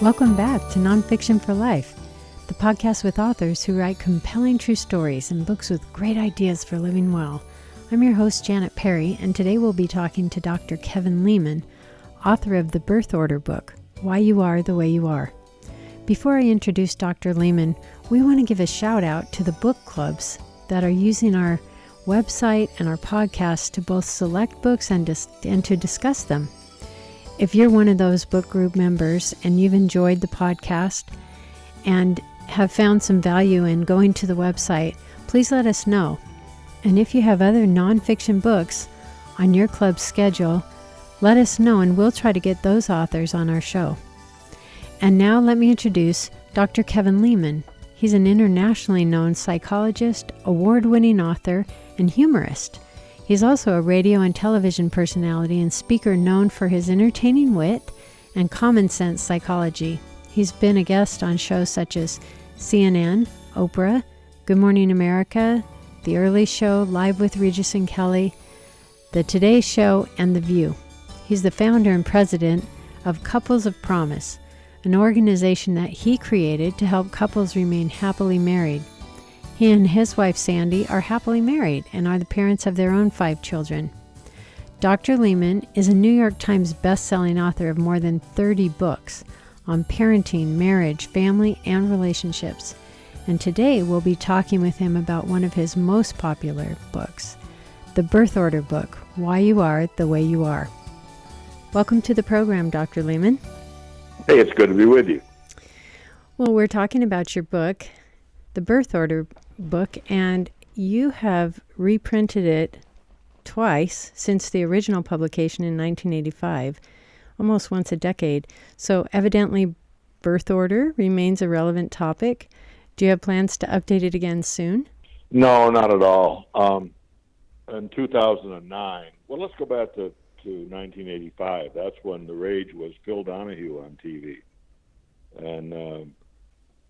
Welcome back to Nonfiction for Life, the podcast with authors who write compelling true stories and books with great ideas for living well. I'm your host, Janet Perry, and today we'll be talking to Dr. Kevin Leman, author of the Birth Order book, Why You Are the Way You Are. Before I introduce Dr. Leman, we want to give a shout out to the book clubs that are using our website and our podcast to both select books and to discuss them. If you're one of those book group members and you've enjoyed the podcast and have found some value in going to the website, please let us know. And if you have other nonfiction books on your club's schedule, let us know and we'll try to get those authors on our show. And now let me introduce Dr. Kevin Leman. He's an internationally known psychologist, award-winning author, and humorist. He's also a radio and television personality and speaker known for his entertaining wit and common sense psychology. He's been a guest on shows such as CNN, Oprah, Good Morning America, The Early Show, Live with Regis and Kelly, The Today Show, and The View. He's the founder and president of Couples of Promise, an organization that he created to help couples remain happily married. He and his wife, Sandy, are happily married and are the parents of their own 5 children. Dr. Leman is a New York Times best-selling author of more than 30 books on parenting, marriage, family, and relationships. And today we'll be talking with him about one of his most popular books, the Birth Order book, Why You Are the Way You Are. Welcome to the program, Dr. Leman. Hey, it's good to be with you. Well, we're talking about your book, the Birth Order book, and you have reprinted it twice since the original publication in 1985, almost once a decade. So evidently, birth order remains a relevant topic. Do you have plans to update it again soon? No, not at all. In 2009, well, let's go back to 1985. That's when the rage was Phil Donahue on TV. And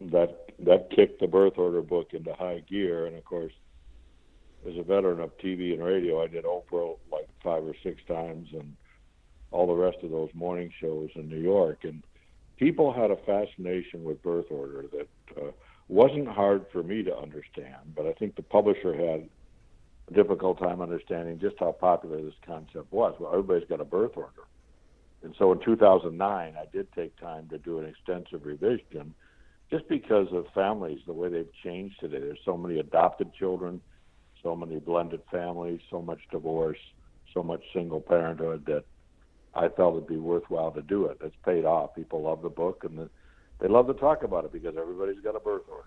that kicked the Birth Order book into high gear. And, of course, as a veteran of TV and radio, I did Oprah like 5 or 6 times and all the rest of those morning shows in New York. And people had a fascination with birth order that wasn't hard for me to understand, but I think the publisher had a difficult time understanding just how popular this concept was. Well, everybody's got a birth order. And so in 2009, I did take time to do an extensive revision just because of families, the way they've changed today. There's so many adopted children, so many blended families, so much divorce, so much single parenthood that I felt it'd be worthwhile to do it. It's paid off. People love the book, and they love to talk about it because everybody's got a birth order.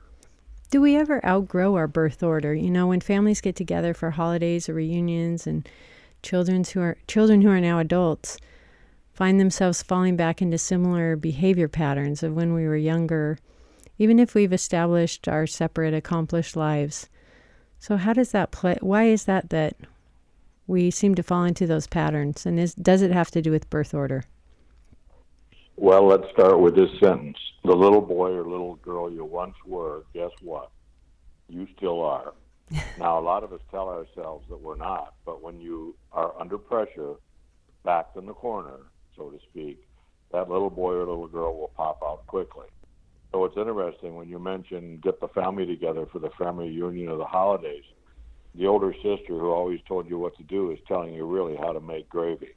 Do we ever outgrow our birth order? You know, when families get together for holidays or reunions and children who are now adults find themselves falling back into similar behavior patterns of when we were younger, even if we've established our separate, accomplished lives. So how does that play? Why is that we seem to fall into those patterns? And does it have to do with birth order? Well, let's start with this sentence. The little boy or little girl you once were, guess what? You still are. Now, a lot of us tell ourselves that we're not, but when you are under pressure, backed in the corner, so to speak, that little boy or little girl will pop out quickly. So it's interesting when you mention get the family together for the family reunion or the holidays. The older sister who always told you what to do is telling you really how to make gravy.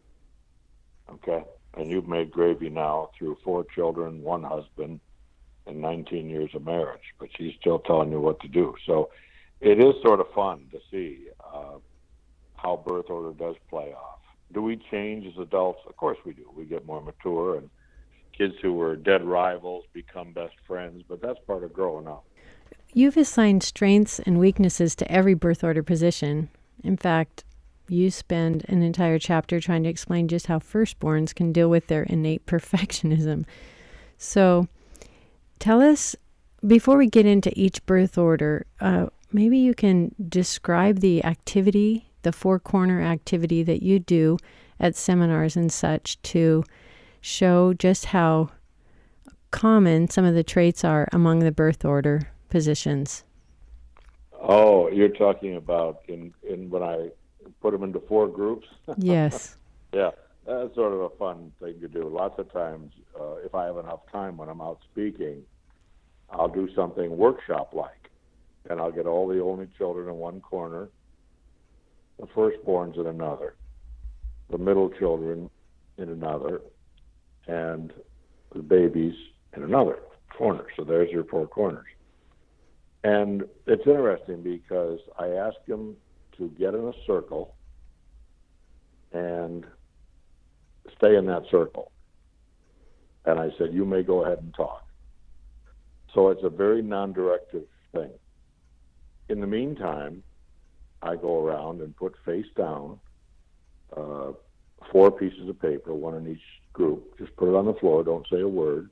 Okay? And you've made gravy now through 4 children, 1 husband, and 19 years of marriage. But she's still telling you what to do. So it is sort of fun to see how birth order does play off. Do we change as adults? Of course we do. We get more mature, and kids who were dead rivals become best friends, but that's part of growing up. You've assigned strengths and weaknesses to every birth order position. In fact, you spend an entire chapter trying to explain just how firstborns can deal with their innate perfectionism. So tell us, before we get into each birth order, maybe you can describe the activity, the 4-corner activity that you do at seminars and such to show just how common some of the traits are among the birth order positions. Oh, you're talking about in when I put them into 4 groups? Yes. Yeah. That's sort of a fun thing to do. Lots of times, if I have enough time when I'm out speaking, I'll do something workshop-like, and I'll get all the only children in one corner, the firstborns in another, the middle children in another, and the babies in another corner. So there's your four corners. And it's interesting because I ask them to get in a circle and stay in that circle. And I said, you may go ahead and talk. So it's a very non-directive thing. In the meantime, I go around and put face down 4 pieces of paper, one in each group. Just put it on the floor, don't say a word.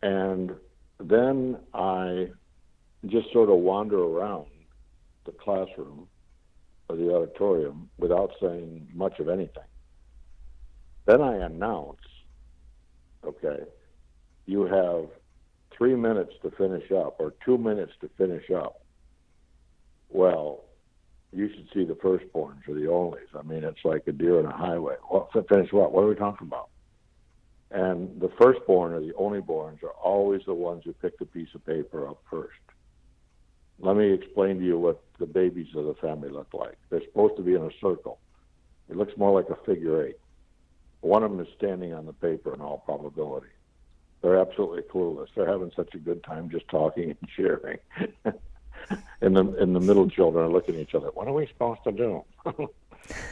And then I just sort of wander around the classroom or the auditorium without saying much of anything. Then I announce, okay, you have 3 minutes to finish up or 2 minutes to finish up. Well, you should see the firstborns or the onlys. I mean, it's like a deer in a highway. What, finish what? What are we talking about? And the firstborn or the onlyborns are always the ones who pick the piece of paper up first. Let me explain to you what the babies of the family look like. They're supposed to be in a circle. It looks more like a figure 8. One of them is standing on the paper in all probability. They're absolutely clueless. They're having such a good time just talking and sharing. And the middle children are looking at each other. What are we supposed to do?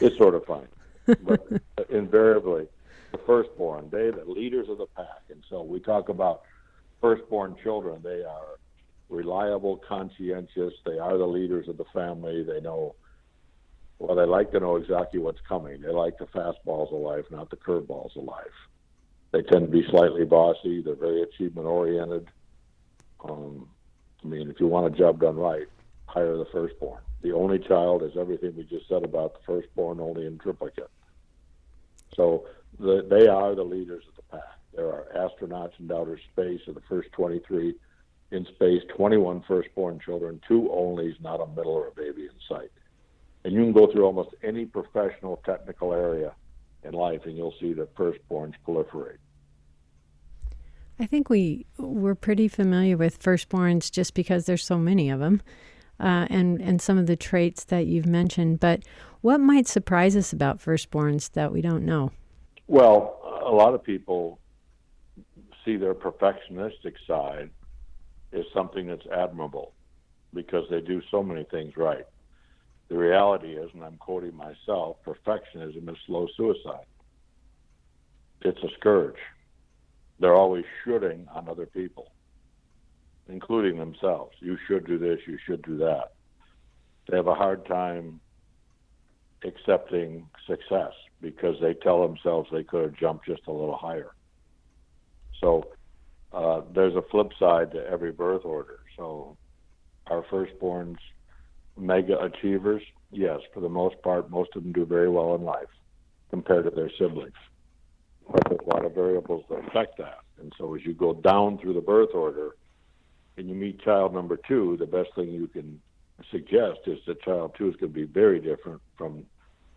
It's sort of fun. But invariably, the firstborn, they're the leaders of the pack. And so we talk about firstborn children. They are reliable, conscientious. They are the leaders of the family. They know, well, they like to know exactly what's coming. They like the fastballs of life, not the curveballs of life. They tend to be slightly bossy. They're very achievement-oriented. I mean, if you want a job done right, hire the firstborn. The only child is everything we just said about the firstborn, only in triplicate. So they are the leaders of the pack. There are astronauts in outer space of the first 23 in space, 21 firstborn children, 2 onlys, not a middle or a baby in sight. And you can go through almost any professional technical area in life, and you'll see that firstborns proliferate. I think we're pretty familiar with firstborns just because there's so many of them, and some of the traits that you've mentioned. But what might surprise us about firstborns that we don't know? Well, a lot of people see their perfectionistic side as something that's admirable because they do so many things right. The reality is, and I'm quoting myself, perfectionism is slow suicide. It's a scourge. They're always shoulding on other people, including themselves. You should do this, you should do that. They have a hard time accepting success because they tell themselves they could have jumped just a little higher. So there's a flip side to every birth order. So our firstborns, mega achievers, yes, for the most part, most of them do very well in life compared to their siblings. But there's a lot of variables that affect that. And so as you go down through the birth order and you meet child number 2, the best thing you can suggest is that child 2 is going to be very different from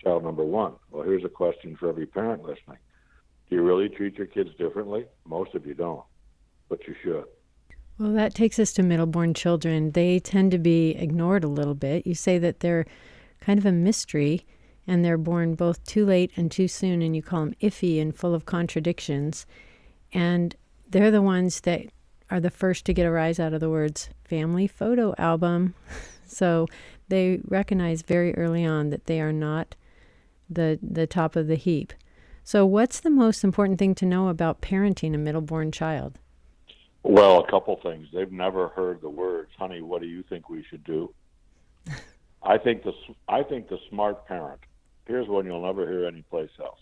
child number 1. Well, here's a question for every parent listening. Do you really treat your kids differently? Most of you don't, but you should. Well, that takes us to Middleborn children. They tend to be ignored a little bit. You say that they're kind of a mystery, and they're born both too late and too soon, and you call them iffy and full of contradictions. And they're the ones that are the first to get a rise out of the words family photo album. So they recognize very early on that they are not the top of the heap. So what's the most important thing to know about parenting a Middleborn child? Well, a couple things. They've never heard the words, honey, what do you think we should do? I think the smart parent, here's one you'll never hear anyplace else.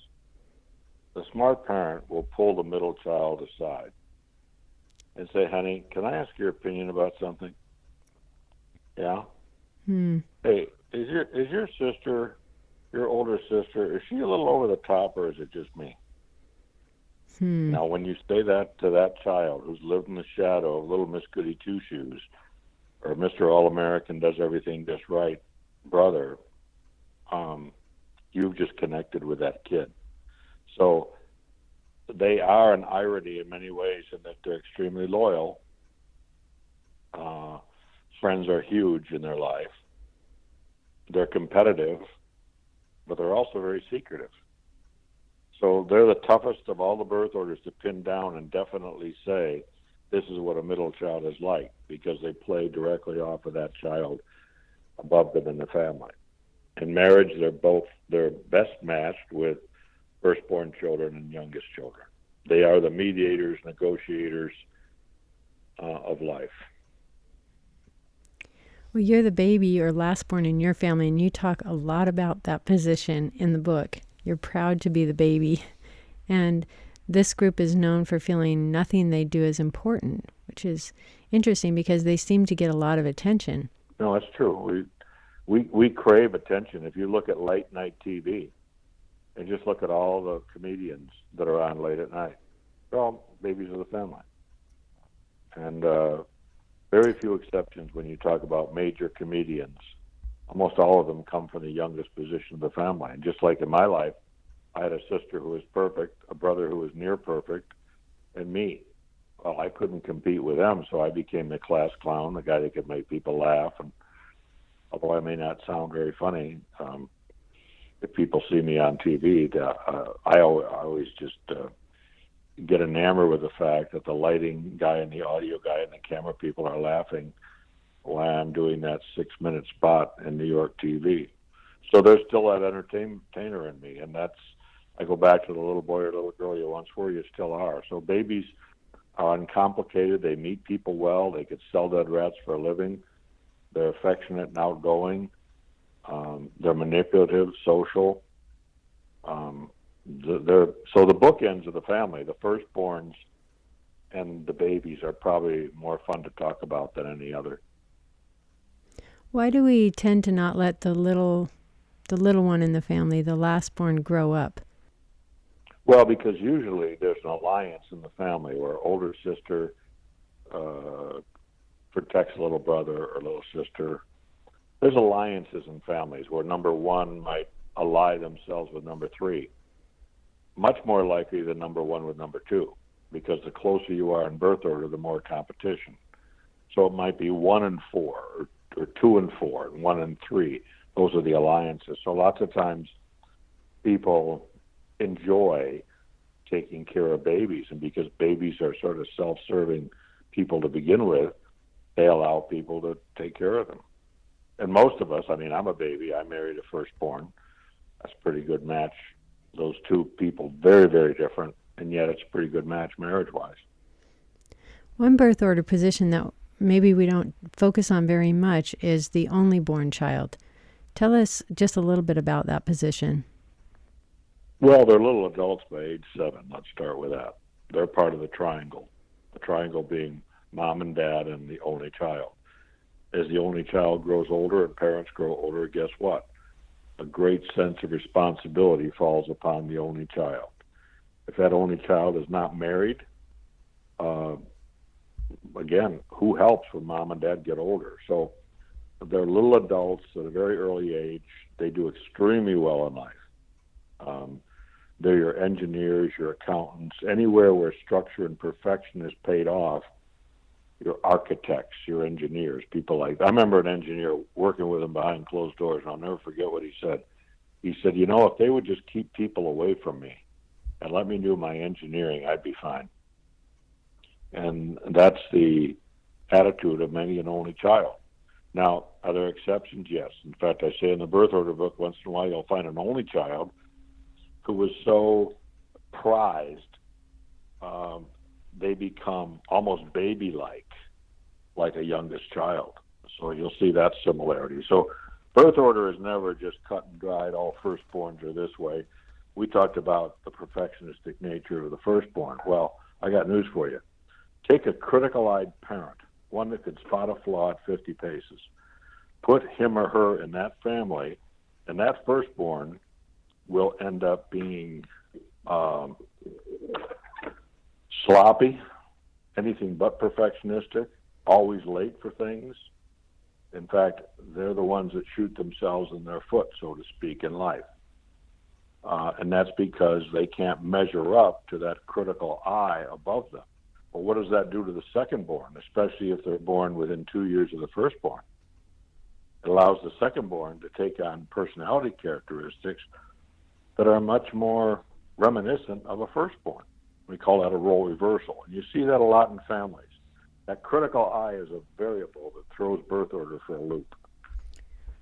The smart parent will pull the middle child aside and say, honey, can I ask your opinion about something? Yeah? Hey, is your sister, your older sister, is she a little over the top or is it just me? Now, when you say that to that child who's lived in the shadow of little Miss Goody Two-Shoes or Mr. All-American does everything just right, brother, you've just connected with that kid. So they are an irony in many ways in that they're extremely loyal. Friends are huge in their life. They're competitive, but they're also very secretive. So they're the toughest of all the birth orders to pin down and definitely say, this is what a middle child is like, because they play directly off of that child above them in the family. In marriage, they're best matched with firstborn children and youngest children. They are the mediators, negotiators of life. Well, you're the baby or lastborn in your family, and you talk a lot about that position in the book. You're proud to be the baby. And this group is known for feeling nothing they do is important, which is interesting because they seem to get a lot of attention. No, that's true. We crave attention. If you look at late night TV and just look at all the comedians that are on late at night, they're all babies of the family. And very few exceptions when you talk about major comedians. Almost all of them come from the youngest position of the family. And just like in my life, I had a sister who was perfect, a brother who was near perfect, and me. Well, I couldn't compete with them, so I became the class clown, the guy that could make people laugh. And although I may not sound very funny, if people see me on TV, I always just get enamored with the fact that the lighting guy and the audio guy and the camera people are laughing while I'm doing that 6-minute spot in New York TV. So there's still that entertainer in me, and I go back to the little boy or little girl you once were, you still are. So babies are uncomplicated. They meet people well. They could sell dead rats for a living. They're affectionate and outgoing. They're manipulative, social. So the bookends of the family, the firstborns and the babies, are probably more fun to talk about than any other. Why do we tend to not let the little one in the family, the lastborn, grow up? Well, because usually there's an alliance in the family where older sister protects little brother or little sister. There's alliances in families where number one might ally themselves with number three. Much more likely than number one with number two, because the closer you are in birth order, the more competition. So it might be 1 and 4, or 2 and 4, and 1 and 3. Those are the alliances. So lots of times people enjoy taking care of babies, and because babies are sort of self-serving people to begin with, they allow people to take care of them. And most of us, I'm a baby, I married a firstborn. That's a pretty good match. Those two people, very, very different, and yet it's a pretty good match marriage-wise. One birth order position that maybe we don't focus on very much is the only born child. Tell us just a little bit about that position. Well, they're little adults by age 7. Let's start with that. They're part of the triangle being mom and dad and the only child. As the only child grows older and parents grow older, guess what? A great sense of responsibility falls upon the only child. If that only child is not married, again, who helps when mom and dad get older? So they're little adults at a very early age. They do extremely well in life. They're your engineers, your accountants, anywhere where structure and perfection is paid off, your architects, your engineers, people like that. I remember an engineer working with him behind closed doors, and I'll never forget what he said. He said, if they would just keep people away from me and let me do my engineering, I'd be fine. And that's the attitude of many an only child. Now, are there exceptions? Yes. In fact, I say in the birth order book, once in a while you'll find an only child who was so prized, they become almost baby-like, like a youngest child. So you'll see that similarity. So birth order is never just cut and dried, all firstborns are this way. We talked about the perfectionistic nature of the firstborn. Well, I got news for you. Take a critical-eyed parent, one that could spot a flaw at 50 paces. Put him or her in that family, and that firstborn will end up being sloppy, anything but perfectionistic, always late for things. In fact, they're the ones that shoot themselves in their foot, so to speak, in life. And that's because they can't measure up to that critical I above them. Well, what does that do to the second-born, especially if they're born within 2 years of the firstborn? It allows the second-born to take on personality characteristics that are much more reminiscent of a firstborn. We call that a role reversal. And you see that a lot in families. That critical I is a variable that throws birth order for a loop.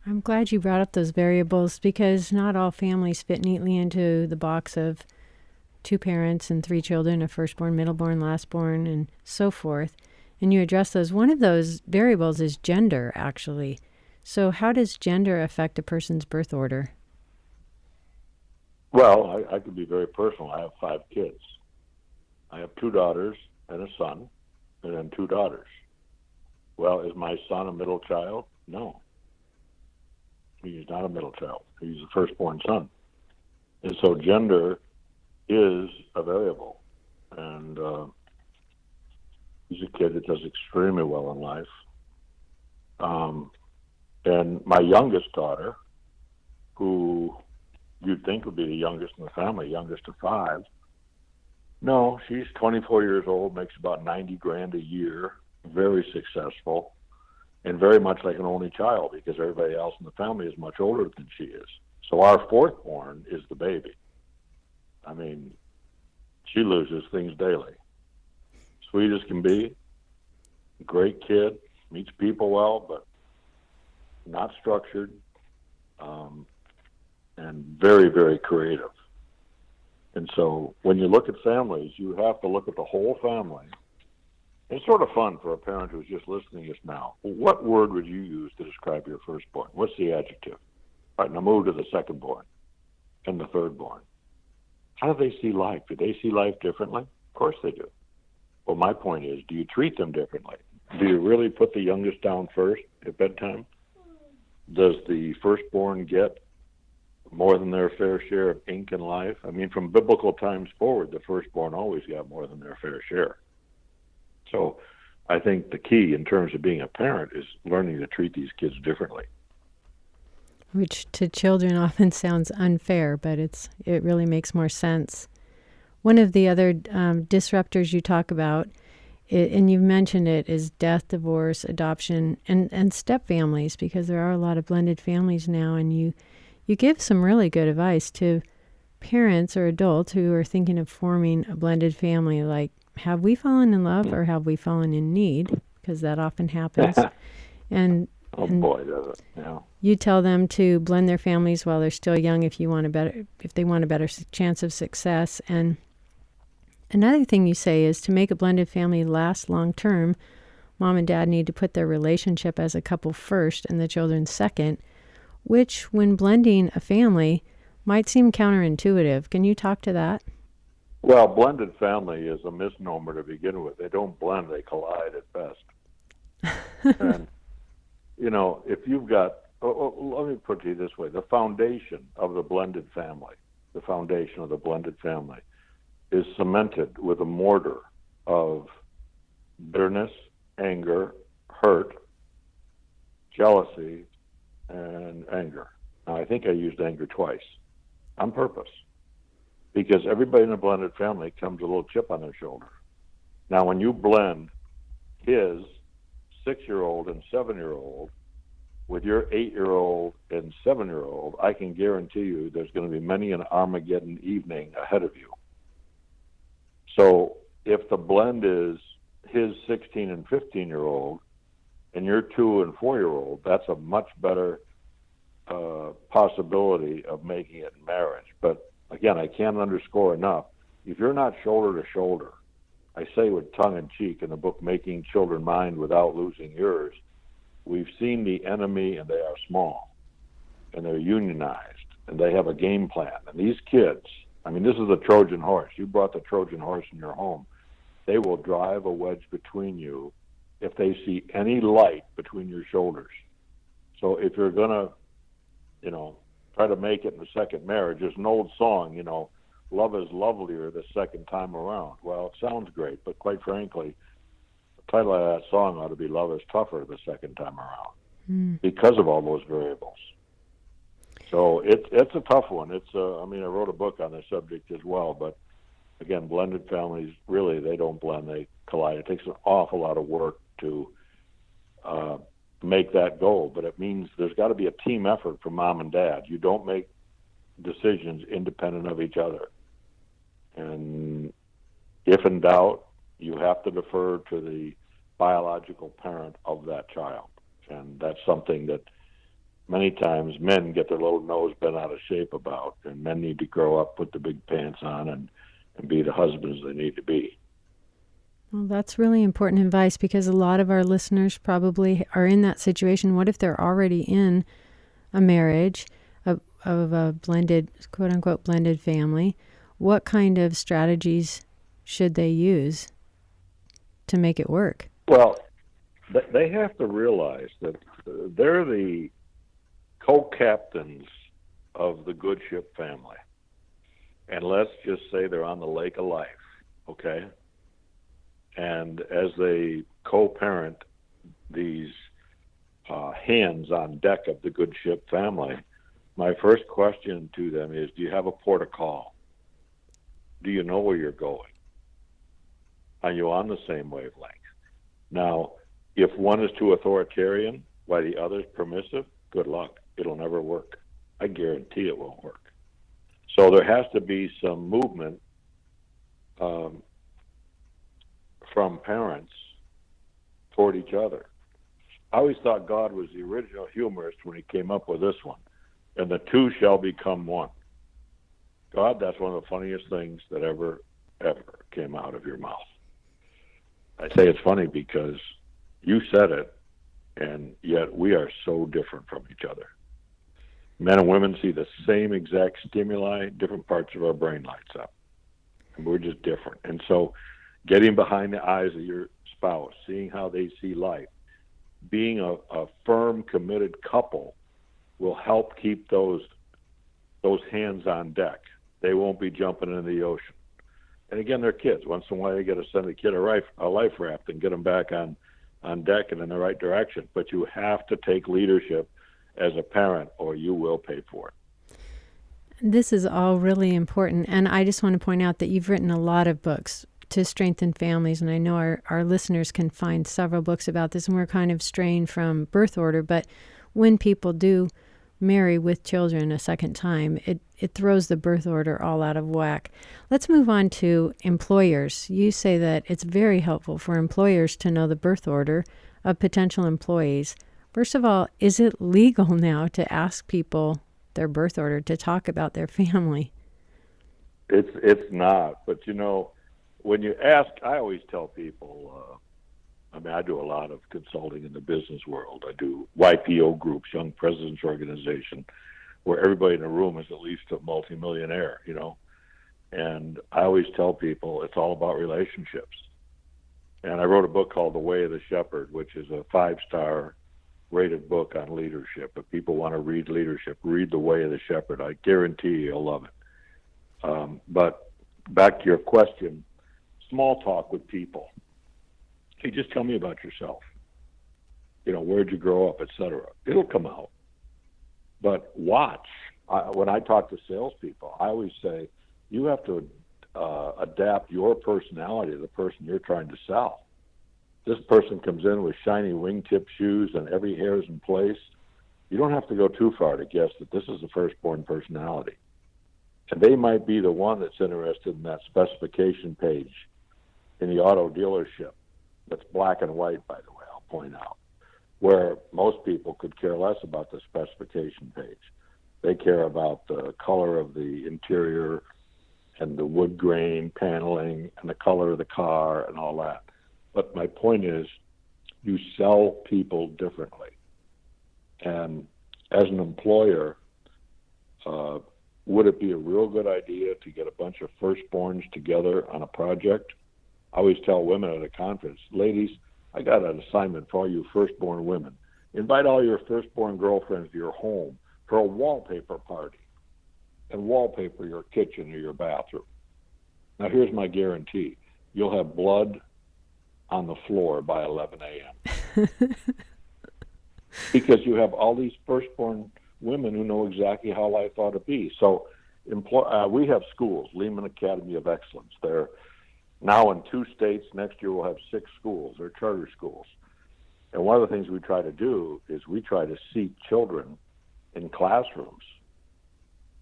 I'm glad you brought up those variables because not all families fit neatly into the box of 2 parents and 3 children, a firstborn, middleborn, lastborn, and so forth. And you address those. One of those variables is gender, actually. So how does gender affect a person's birth order? Well, I could be very personal. I have 5 kids. I have 2 daughters and a son, and then 2 daughters. Well, is my son a middle child? No. He's not a middle child. He's the firstborn son. And so gender is a variable. And he's a kid that does extremely well in life. And my youngest daughter, who you'd think would be the youngest in the family, youngest of 5, no, she's 24 years old, makes about $90,000 a year, very successful, and very much like an only child because everybody else in the family is much older than she is. So our fourth-born is the baby. I mean, she loses things daily. Sweet as can be, great kid, meets people well, but not structured, and very, very creative. And so when you look at families, you have to look at the whole family. It's sort of fun for a parent who's just listening just now. What word would you use to describe your firstborn? What's the adjective? All right, now move to the secondborn and the thirdborn. How do they see life? Do they see life differently? Of course they do. Well, my point is, do you treat them differently? Do you really put the youngest down first at bedtime? Does the firstborn get more than their fair share of ink in life? I mean, from biblical times forward, the firstborn always got more than their fair share. So I think the key in terms of being a parent is learning to treat these kids differently. Which to children often sounds unfair, but it really makes more sense. One of the other disruptors you talk about, and you've mentioned it, is death, divorce, adoption, and step families, because there are a lot of blended families now, and you give some really good advice to parents or adults who are thinking of forming a blended family, like, have we fallen in love or have we fallen in need? Because that often happens. Boy, does it. Yeah. You tell them to blend their families while they're still young if they want a better chance of success. And another thing you say is to make a blended family last long term, mom and dad need to put their relationship as a couple first and the children second, which when blending a family might seem counterintuitive. Can you talk to that? Well, blended family is a misnomer to begin with. They don't blend, they collide at best. And, if you've got, let me put it to you this way, the foundation of the blended family is cemented with a mortar of bitterness, anger, hurt, jealousy, and anger. Now, I think I used anger twice on purpose, because everybody in a blended family comes with a little chip on their shoulder. Now, when you blend his 6-year-old and 7-year-old with your 8-year-old and 7-year-old, I can guarantee you there's going to be many an Armageddon evening ahead of you. So if the blend is his 16 and 15-year-old and your 2 and 4-year-old, that's a much better possibility of making it in marriage. But again, I can't underscore enough, if you're not shoulder to shoulder, I say with tongue in cheek in the book, Making Children Mind Without Losing Yours, we've seen the enemy and they are small and they're unionized and they have a game plan. And these kids, I mean, this is a Trojan horse. You brought the Trojan horse in your home. They will drive a wedge between you if they see any light between your shoulders. So if you're going to, try to make it in the second marriage, there's an old song, love is lovelier the second time around. Well, it sounds great, but quite frankly, the title of that song ought to be Love is Tougher the second time around, because of all those variables. So it's a tough one. I wrote a book on the subject as well, but again, blended families, really, they don't blend, they collide. It takes an awful lot of work to make that goal, but it means there's got to be a team effort from mom and dad. You don't make decisions independent of each other. And if in doubt, you have to defer to the biological parent of that child. And that's something that many times men get their little nose bent out of shape about, and men need to grow up, put the big pants on, and be the husbands they need to be. Well, that's really important advice, because a lot of our listeners probably are in that situation. What if they're already in a marriage of a blended, quote unquote, blended family? What kind of strategies should they use to make it work? Well, they have to realize that they're the co-captains of the good ship family. And let's just say they're on the lake of life, okay? And as they co-parent these hands on deck of the good ship family, my first question to them is, do you have a port of call? Do you know where you're going? Are you on the same wavelength? Now, if one is too authoritarian while the other is permissive, good luck. It'll never work. I guarantee it won't work. So there has to be some movement from parents toward each other. I always thought God was the original humorist when he came up with this one, and the two shall become one. God, that's one of the funniest things that ever came out of your mouth. I say it's funny because you said it, and yet we are so different from each other. Men and women see the same exact stimuli, different parts of our brain lights up. And we're just different. And so getting behind the eyes of your spouse, seeing how they see life, being a firm, committed couple will help keep those hands on deck. They won't be jumping into the ocean. And again, they're kids. Once in a while, you got to send a kid a life raft and get them back on deck and in the right direction. But you have to take leadership as a parent, or you will pay for it. This is all really important. And I just want to point out that you've written a lot of books to strengthen families. And I know our listeners can find several books about this. And we're kind of straying from birth order. But when people do marry with children a second time, it throws the birth order all out of whack. Let's move on to employers. You say that it's very helpful for employers to know the birth order of potential employees. First of all, is it legal now to ask people their birth order, to talk about their family? It's not. But, when you ask, I always tell people, I do a lot of consulting in the business world. I do YPO groups, Young Presidents Organization, where everybody in the room is at least a multimillionaire, And I always tell people it's all about relationships. And I wrote a book called The Way of the Shepherd, which is a 5-star rated book on leadership. If people want to read leadership, read The Way of the Shepherd. I guarantee you'll love it. But back to your question, small talk with people. Hey, just tell me about yourself. Where'd you grow up, et cetera. It'll come out. But watch. When I talk to salespeople, I always say, you have to adapt your personality to the person you're trying to sell. This person comes in with shiny wingtip shoes and every hair is in place. You don't have to go too far to guess that this is a firstborn personality. And they might be the one that's interested in that specification page in the auto dealership. That's black and white, by the way, I'll point out, where most people could care less about the specification page. They care about the color of the interior and the wood grain paneling and the color of the car and all that. But my point is, you sell people differently. And as an employer, would it be a real good idea to get a bunch of firstborns together on a project? I always tell women at a conference, ladies, I got an assignment for all you firstborn women. Invite all your firstborn girlfriends to your home for a wallpaper party and wallpaper your kitchen or your bathroom. Now, here's my guarantee. You'll have blood on the floor by 11 a.m. Because you have all these firstborn women who know exactly how life ought to be. So we have schools, Leman Academy of Excellence. They're now in 2 states. Next year we'll have 6 schools. They're charter schools. And one of the things we try to do is we try to seat children in classrooms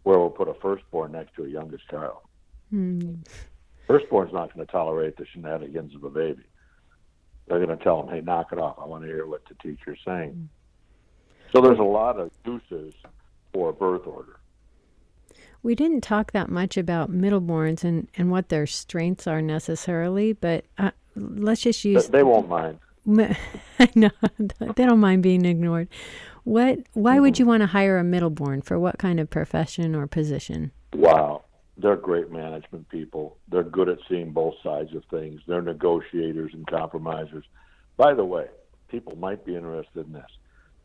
where we'll put a firstborn next to a youngest child. Firstborn's not going to tolerate the shenanigans of a baby. They're going to tell them, hey, knock it off. I want to hear what the teacher's saying. So there's a lot of uses for birth order. We didn't talk that much about Middleborns and what their strengths are necessarily, but let's just use... They won't mind. I know. They don't mind being ignored. Why would you want to hire a Middleborn? For what kind of profession or position? Wow. They're great management people. They're good at seeing both sides of things. They're negotiators and compromisers. By the way, people might be interested in this.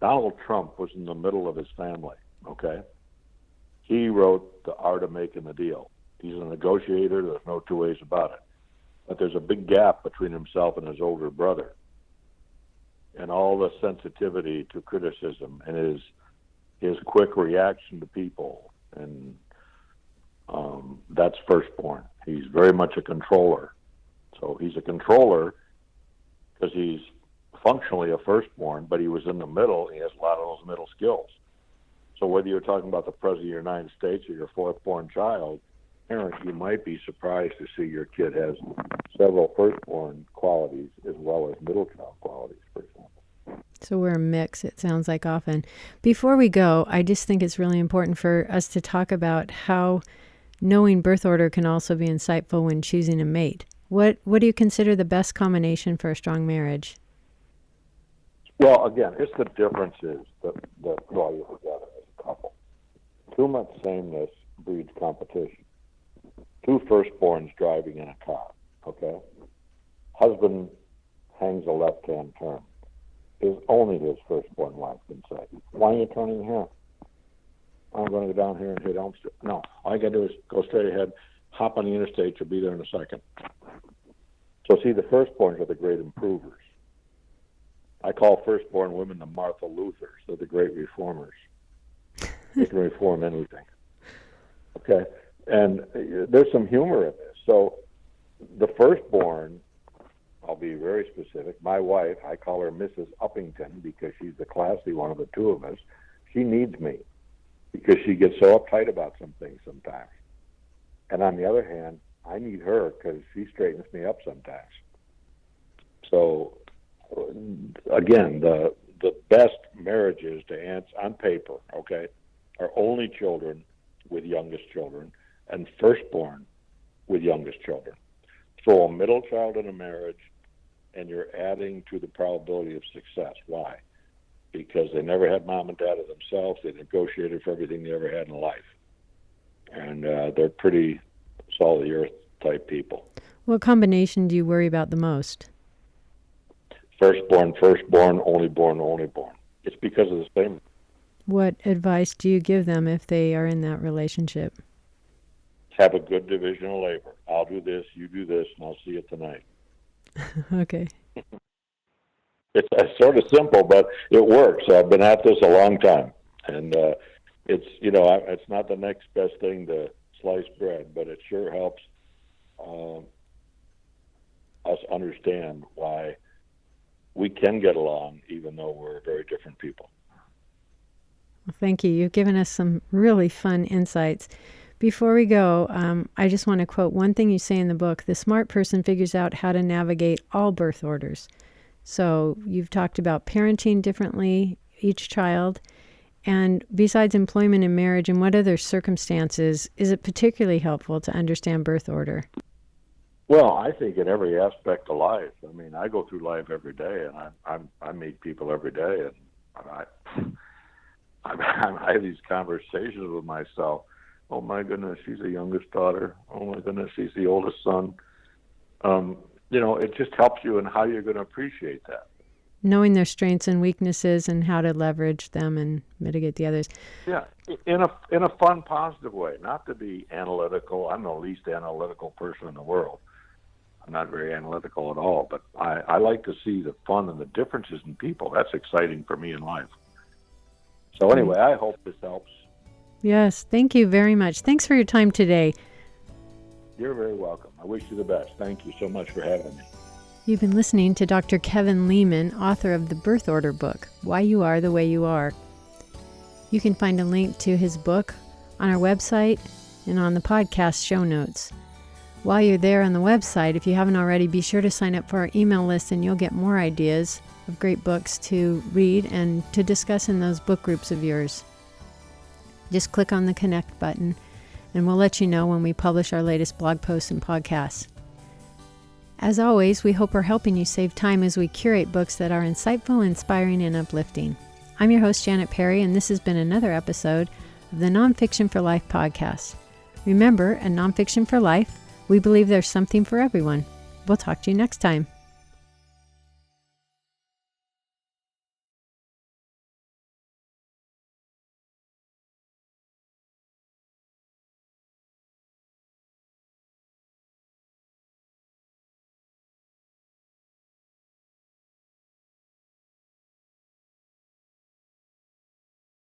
Donald Trump was in the middle of his family, okay? He wrote The Art of Making the Deal. He's a negotiator. There's no two ways about it. But there's a big gap between himself and his older brother. And all the sensitivity to criticism and his quick reaction to people. And that's firstborn. He's very much a controller. So he's a controller because he's functionally a firstborn, but he was in the middle. He has a lot of those middle skills. So whether you're talking about the President of the United States or your fourth-born child, parent, you might be surprised to see your kid has several firstborn qualities as well as middle child qualities, for example. So we're a mix, it sounds like often. Before we go, I just think it's really important for us to talk about how knowing birth order can also be insightful when choosing a mate. What do you consider the best combination for a strong marriage? Well, again, it's the differences that draw you together as a couple. Too much sameness breeds competition. 2 firstborns driving in a car, okay? Husband hangs a left-hand turn. Is only his firstborn wife can say, why are you turning here? I'm going to go down here and hit Elm Street. No, all you got to do is go straight ahead, hop on the interstate, you'll be there in a second. So see, the firstborns are the great improvers. I call firstborn women the Martha Luthers. They're the great reformers. They can reform anything. Okay? And there's some humor in this. So the firstborn, I'll be very specific. My wife, I call her Mrs. Uppington because she's the classy one of the two of us. She needs me because she gets so uptight about some things sometimes. And on the other hand, I need her because she straightens me up sometimes. So, again, the best marriages to answer on paper, okay, are only children with youngest children and firstborn with youngest children. Throw a middle child in a marriage, and you're adding to the probability of success. Why? Because they never had mom and dad of themselves. They negotiated for everything they ever had in life. And they're pretty solid earth type people. What combination do you worry about the most? Firstborn, only born. It's because of the same. What advice do you give them if they are in that relationship? Have a good division of labor. I'll do this, you do this, and I'll see you tonight. Okay. It's sort of simple, but it works. I've been at this a long time, and it's not the next best thing to sliced bread, but it sure helps us understand why we can get along even though we're very different people. Well, thank you. You've given us some really fun insights. Before we go, I just want to quote one thing you say in the book. The smart person figures out how to navigate all birth orders. So you've talked about parenting differently, each child. And besides employment and marriage, and what other circumstances is it particularly helpful to understand birth order? Well, I think in every aspect of life. I mean, I go through life every day, and I meet people every day, and I have these conversations with myself. Oh my goodness, she's the youngest daughter. Oh my goodness, she's the oldest son. It just helps you in how you're going to appreciate that. Knowing their strengths and weaknesses and how to leverage them and mitigate the others. Yeah, in a fun, positive way. Not to be analytical. I'm the least analytical person in the world. I'm not very analytical at all, but I like to see the fun and the differences in people. That's exciting for me in life. So anyway, I hope this helps. Yes, thank you very much. Thanks for your time today. You're very welcome. I wish you the best. Thank you so much for having me. You've been listening to Dr. Kevin Leman, author of the Birth Order book, Why You Are the Way You Are. You can find a link to his book on our website and on the podcast show notes. While you're there on the website, if you haven't already, be sure to sign up for our email list and you'll get more ideas of great books to read and to discuss in those book groups of yours. Just click on the connect button and we'll let you know when we publish our latest blog posts and podcasts. As always, we hope we're helping you save time as we curate books that are insightful, inspiring, and uplifting. I'm your host, Janet Perry, and this has been another episode of the Nonfiction for Life podcast. Remember, at Nonfiction for Life, we believe there's something for everyone. We'll talk to you next time.